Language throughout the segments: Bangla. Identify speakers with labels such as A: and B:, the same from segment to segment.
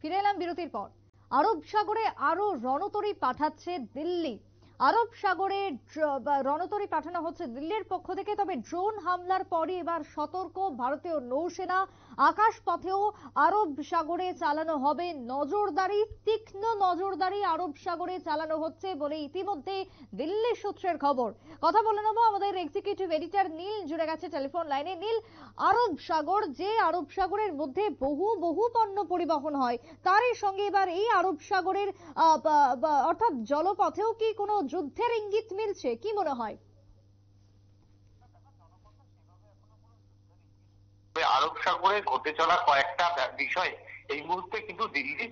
A: ফিরে এলাম বিরতির পর। আরব সাগরে আরো রণতরী পাঠাচ্ছে দিল্লি। আরব সাগরে রণতরী পাঠানো হচ্ছে দিল্লির পক্ষ থেকে। তবে ড্রোন হামলার পরই এবার সতর্ক ভারতীয় নৌসেনা। আকাশ পথেও আরব সাগরে চালানো হবে নজরদারি, তীক্ষ্ণ নজরদারি আরব সাগরে চালানো হচ্ছে বলে ইতিমধ্যে দিল্লি সূত্রের খবর। কথা বলে নেবো, আমাদের এক্সিকিউটিভ এডিটর নীল জুড়ে গেছে টেলিফোন লাইনে। নীল, আরব সাগর, যে আরব সাগরের মধ্যে বহু বহু পণ্য পরিবহন হয়, তারই সঙ্গে এবার এই আরব সাগরের অর্থাৎ জলপথেও কি কোনো যুদ্ধের ইঙ্গিত মিলছে, কি মনে হয়?
B: আরব সাগরে ঘটে চলা কয়েকটা বিষয় এই মুহূর্তে কিন্তু দিল্লি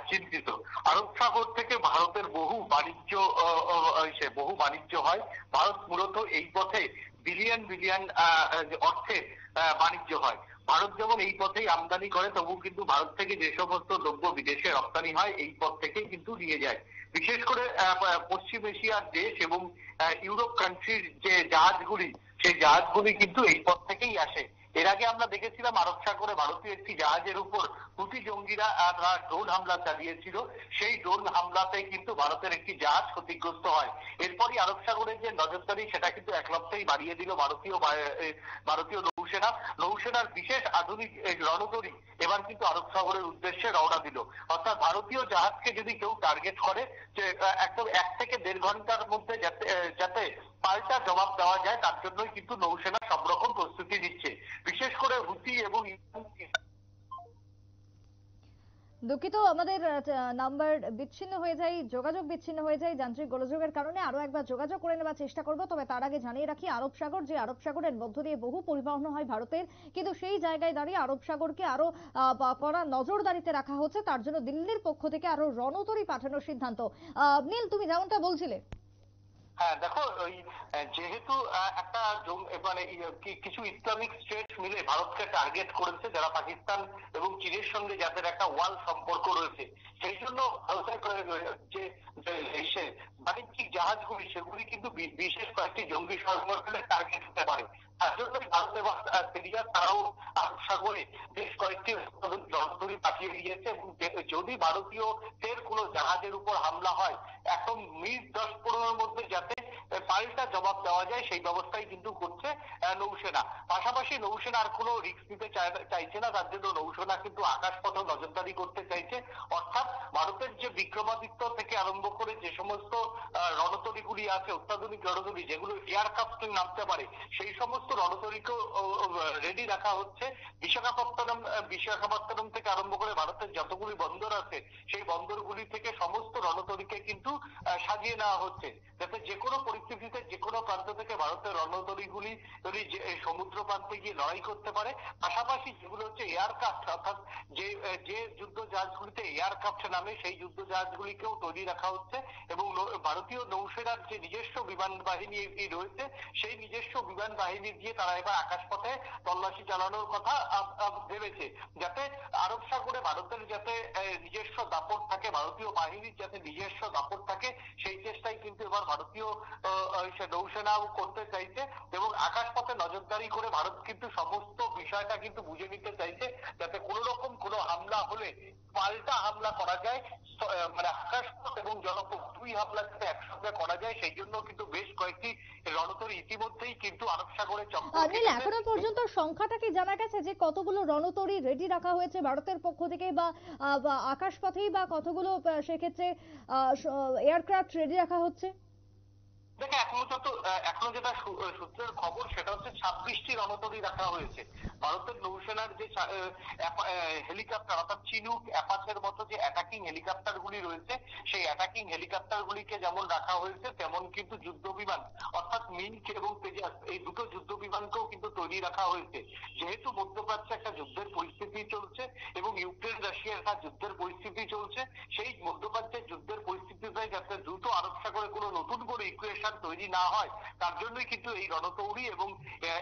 B: চিন্তিত। আরব সাগর থেকে ভারতের বহু বাণিজ্য হয়। ভারত মূলত এই পথে বিলিয়ন বিলিয়ন অর্থে বাণিজ্য হয়। ভারত যেমন এই পথেই আমদানি করে, তবু কিন্তু ভারত থেকে যে সমস্ত দ্রব্য বিদেশে রপ্তানি হয় এই পথ থেকেই কিন্তু নিয়ে যায়। বিশেষ করে পশ্চিম এশিয়ার দেশ এবং ইউরোপ কান্ট্রির যে জাহাজগুলি, সেই জাহাজগুলি কিন্তু এই পথ থেকেই আসে। এর আগে আমরা দেখেছিলাম আরব সাগরে ভারতীয় একটি জাহাজের উপর হুতি জঙ্গিরা তারা ড্রোন হামলা চালিয়েছিল। সেই ড্রোন হামলাতে কিন্তু ভারতের একটি জাহাজ ক্ষতিগ্রস্ত হয়। এরপরই আরব সাগরের যে নজরদারি সেটা কিন্তু এক লক্ষেই বাড়িয়ে দিল ভারতীয় নৌসেনা। নৌসেনার বিশেষ আধুনিক রণতরী এবার কিন্তু আরব সাগরের উদ্দেশ্যে রওনা দিল। অর্থাৎ ভারতীয় জাহাজকে যদি কেউ টার্গেট করে, যে একদম 1 থেকে 1.5 ঘন্টার মধ্যে যাতে পাল্টা জবাব দেওয়া যায়, তার জন্যই কিন্তু নৌসেনা সব রকম প্রস্তুতি নিচ্ছে। বিশেষ করে হুতি এবং
A: দুঃখিত, আমাদের নাম্বার বিচ্ছিন্ন হয়ে যায়, যোগাযোগ বিচ্ছিন্ন হয়ে যায় যান্ত্রিক গোলযোগের কারণে। আরো একবার যোগাযোগ করে নেবার চেষ্টা করব। তবে তার আগে জানিয়ে রাখি, আরব সাগর, যে আরব সাগরের মধ্য দিয়ে বহু পরিবহন হয় ভারতের, কিন্তু সেই জায়গায় দাঁড়িয়ে আরব সাগরকে আরো কড়া নজরদারিতে রাখা হচ্ছে। তার জন্য দিল্লির পক্ষ থেকে আরো রণতরী পাঠানোর সিদ্ধান্ত। নীল, তুমি যেমনটা বলছিলে।
B: হ্যাঁ দেখো, ওই যেহেতু একটা মানে কিছু ইসলামিক স্টেট মিলে ভারতকে টার্গেট করেছে, যারা পাকিস্তান এবং চীনের সঙ্গে যাদের একটা ওয়াল সম্পর্ক রয়েছে, সেই জন্য ভারতের যে বাণিজ্যিক জাহাজগুলি সেগুলি কিন্তু বিশেষ কয়েকটি জঙ্গি সংগঠনের টার্গেট হতে পারে। তার জন্যই ভারত এবং সিরিয়া তারাও আরব সাগরে বেশ কয়েকটি রণতরী পাঠিয়ে দিয়েছে। এবং যদি ভারতীয়দের কোনো জাহাজের উপর হামলা হয়, একদম মিনিট 10-15-এর মধ্যে যাতে পাল্টা জবাব দেওয়া যায় সেই ব্যবস্থাই কিন্তু করছে নৌসেনা। পাশাপাশি নৌসেনা আর কোনো রিস্ক নিতে চাইছে না, তার জন্য নৌসেনা কিন্তু আকাশপথে নজরদারি করতে চাইছে। অর্থাৎ ভারতের যে বিক্রমাদিত্য থেকে আরম্ভ করে যে সমস্ত রণতরীগুলি আছে, অত্যাধুনিক রণতরী যেগুলো এয়ারক্রাফটে নামতে পারে, সেই সমস্ত রণতরীকেও রেডি রাখা হচ্ছে। বিশাখাপত্তনম থেকে আরম্ভ করে ভারতের যতগুলি বন্দর আছে, সেই বন্দরগুলি থেকে সমস্ত রণতরীকে কিন্তু সাজিয়ে নেওয়া হচ্ছে, যাতে যে কোনো পরিস্থিতিতে যে কোনো প্রান্ত থেকে ভারতের রণতরীগুলি সমুদ্র প্রান্তে গিয়ে লড়াই করতে পারে। পাশাপাশি যেগুলো হচ্ছে এয়ারক্রাফট, অর্থাৎ যে যুদ্ধ জাহাজগুলিতে এয়ারক্রাফট নামে, সেই যুদ্ধ জাহাজগুলিকেও তৈরি রাখা হচ্ছে। এবং ভারতীয় নৌসেনার যে নিজস্ব বিমান বাহিনী রয়েছে, সেই নিজস্ব বিমান বাহিনী দিয়ে তারা এবার আকাশপথে তল্লাশি চালানোর কথা ভেবেছে, যাতে আরব সাগরে ভারতের যাতে নিজস্ব দাপট থাকে, ভারতীয় বাহিনীর যাতে নিজস্ব দাপট থাকে, সেই চেষ্টাই কিন্তু এবার ভারতীয় নৌসেনাও করতে চাইছে। এবং আকাশপথে নজরদারি করে ভারত কিন্তু সমস্ত বিষয়টা কিন্তু বুঝে নিতে চাইছে, যাতে কোনো রকম কোনো হামলা হলে পাল্টা হামলা করা যায়, মানে আকাশপথ এবং জলপথ দুই হামলা যাতে একসঙ্গে করা যায়, সেই জন্য কিন্তু বেশ কয়েকটি রণতরী ইতিমধ্যেই কিন্তু আরব সাগরে
A: নীল, এখনো পর্যন্ত সংখ্যাটা কি জানা গেছে যে কতগুলো রণতরী রেডি রাখা হয়েছে ভারতের পক্ষ থেকে, বা আকাশপথেই বা কতগুলো সেক্ষেত্রে এয়ারক্রাফট রেডি রাখা হচ্ছে?
B: দেখে এখনো যেটা সূত্রের খবর সেটা হচ্ছে 26টি রণতরী রাখা হয়েছে। ভারতের নৌসেনার যে হেলিকপ্টার, অর্থাৎ চিনুক, অ্যাপাচের মতো যে অ্যাটাকিং হেলিকপ্টার গুলি রয়েছে, সেই অ্যাটাকিং হেলিকপ্টার গুলিকে যেমন রাখা হয়েছে, তেমন কিন্তু যুদ্ধ বিমান, অর্থাৎ মিগ এবং তেজাস, এই দুটো যুদ্ধ বিমানকেও কিন্তু তৈরি রাখা হয়েছে। যেহেতু মধ্যপ্রাচ্যে একটা যুদ্ধের পরিস্থিতি চলছে এবং ইউক্রেন রাশিয়ার একটা যুদ্ধের পরিস্থিতি চলছে, সেই মধ্যপ্রাচ্যের যুদ্ধের পরিস্থিতিতে যাতে দ্রুত আরব সাগরে কোনো নতুন করে ইকুয়েশন সিচুয়েশন তৈরি না হয়, তার জন্যই কিন্তু এই রণতৌড়ি এবং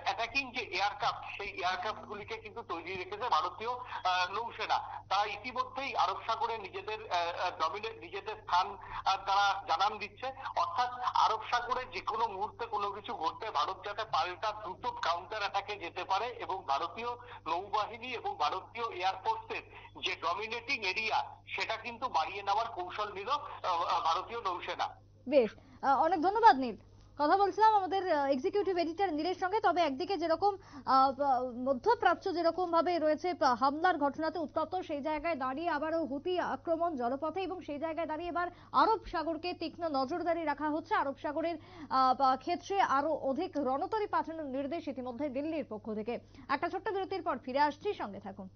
B: অ্যাটাকিং যে এয়ারক্রাফট, সেই এয়ারক্রাফট গুলিকে কিন্তু তৈরি রেখেছে ভারতীয় নৌসেনা। তারা ইতিমধ্যেই আরব সাগরে নিজেদের স্থান তারা জানান দিচ্ছে। অর্থাৎ আরব সাগরে যে কোনো মুহূর্তে কোনো কিছু ঘটতে ভারত যাতে পাল্টা দ্রুত কাউন্টার অ্যাটাকে যেতে পারে এবং ভারতীয় নৌবাহিনী এবং ভারতীয় এয়ারফোর্সের যে ডমিনেটিং এরিয়া, সেটা কিন্তু বাড়িয়ে নেওয়ার কৌশল নিল ভারতীয় নৌসেনা।
A: বেশ, অনেক ধন্যবাদ নীল। কথা বলছিলাম আমাদের এক্সিকিউটিভ এডিটর নীলের সঙ্গে। তবে একদিকে যেরকম মধ্যপ্রাচ্য যেরকম ভাবে রয়েছে হামলার ঘটনাতে উত্তপ্ত, সেই জায়গায় দাঁড়িয়ে আবারও হুতি আক্রমণ জলপথে, এবং সেই জায়গায় দাঁড়িয়ে এবার আরব সাগরকে তীক্ষ্ণ নজরদারি রাখা হচ্ছে। আরব সাগরের ক্ষেত্রে আরো অধিক রণতরী পাঠানোর নির্দেশ ইতিমধ্যে দিল্লির পক্ষ থেকে। একটা ছোট্ট বিরতির পর ফিরে আসছি, সঙ্গে থাকুন।